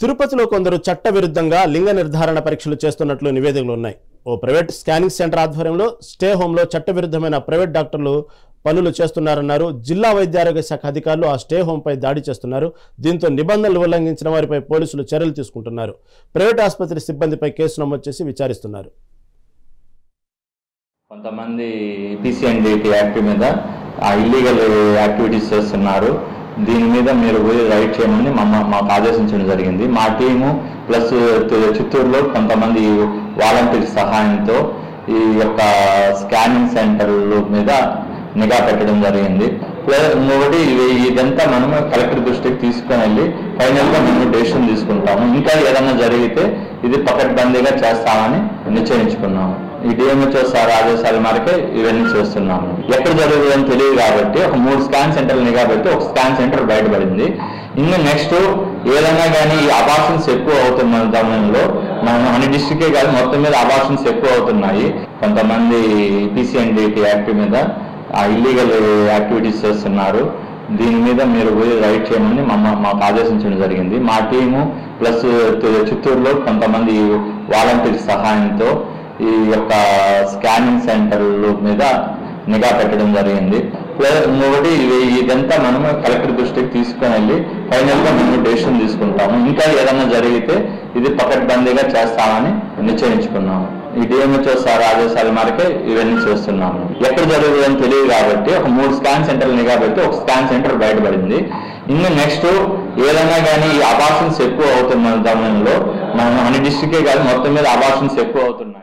తిరుపతిలో కొందరు చట్టవిరుద్ధంగా లింగ నిర్ధారణ పరీక్షలు చేస్తున్నట్లు నివేదికలు ఉన్నాయి. ఓ ప్రైవేట్ స్కానింగ్ సెంటర్ ఆధ్వర్యంలో స్టే హోంలో చట్టవిరుద్ధమైన ప్రైవేట్ డాక్టర్లు పనులు చేస్తున్నారన్నారు. జిల్లా వైద్యారోగ్య శాఖ అధికారులు ఆ స్టే హోంపై దాడి చేస్తున్నారు. దీంతో నిబంధనలు ఉల్లంఘించిన వారిపై పోలీసులు చర్యలు తీసుకుంటున్నారు. ప్రైవేట్ ఆసుపత్రి సిబ్బందిపై కేసు నమోదు చేసి విచారిస్తున్నారు. కొంతమంది PCNDT యాక్ట్ మీద ఇల్లీగల్ యాక్టివిటీస్ చేస్తున్నారు. దీని మీద మీరు పోయి రైడ్ చేయమని మాకు ఆదేశించడం జరిగింది. మా టీము ప్లస్ చిత్తూరులో కొంతమంది వాలంటీర్ సహాయంతో ఈ యొక్క స్కానింగ్ సెంటర్ల మీద నిఘా పెట్టడం జరిగింది. ఇంకొకటి ఇదంతా మనము కలెక్టర్ దృష్టికి తీసుకొని వెళ్ళి ఫైనల్గా మేము డెసిషన్ తీసుకుంటాము. ఇంకా ఏదైనా జరిగితే ఇది పకడ్బందీగా చేస్తామని నిశ్చయించుకున్నాము. ఈ DMHO సార్ ఆదేశాల మేరకే ఇవన్నీ చేస్తున్నాము. ఎక్కడ జరుగుతుందని తెలియదు కాబట్టి ఒక 3 స్కాన్ సెంటర్లు నిఘా పెట్టి ఒక స్కాన్ సెంటర్ బయటపడింది. ఇంకా నెక్స్ట్ ఏదైనా కానీ ఈ అబార్షన్స్ ఎక్కువ అవుతున్న సమయంలో మనం అన్ని డిస్ట్రిక్టే కాదు మొత్తం మీద అబార్షన్స్ ఎక్కువ అవుతున్నాయి. కొంతమంది PCNDT యాక్ట్ మీద ఇల్లీగల్ యాక్టివిటీస్ చేస్తున్నారు. దీని మీద మీరు పోయి రైడ్ చేయమని మాకు ఆదేశించడం జరిగింది. మా టీము ప్లస్ చిత్తూరులో కొంతమంది వాలంటీర్ సహాయంతో ఈ యొక్క స్కానింగ్ సెంటర్ల మీద నిఘా పెట్టడం జరిగింది. ఇంకొకటి ఇదంతా మనము కలెక్టర్ దృష్టికి తీసుకొని వెళ్ళి ఫైనల్గా మేము డెసిషన్ తీసుకుంటాము. ఇంకా ఏదైనా జరిగితే ఇది పకడ్బందీగా చేస్తామని నిశ్చయించుకున్నాము. ఈ DMHO సార్ ఆదేశాల మేరకే ఇవన్నీ చేస్తున్నాము. ఎక్కడ జరుగుతుందని తెలియదు కాబట్టి ఒక 3 స్కాన్ సెంటర్లు నిఘా పెట్టి ఒక స్కాన్ సెంటర్ బయటపడింది. ఇంకా నెక్స్ట్ ఏదైనా కానీ ఈ అబార్షన్స్ ఎక్కువ అవుతున్న సమయంలో మనం అన్ని డిస్ట్రిక్టే కాదు మొత్తం మీద అబార్షన్స్ ఎక్కువ అవుతున్నాయి.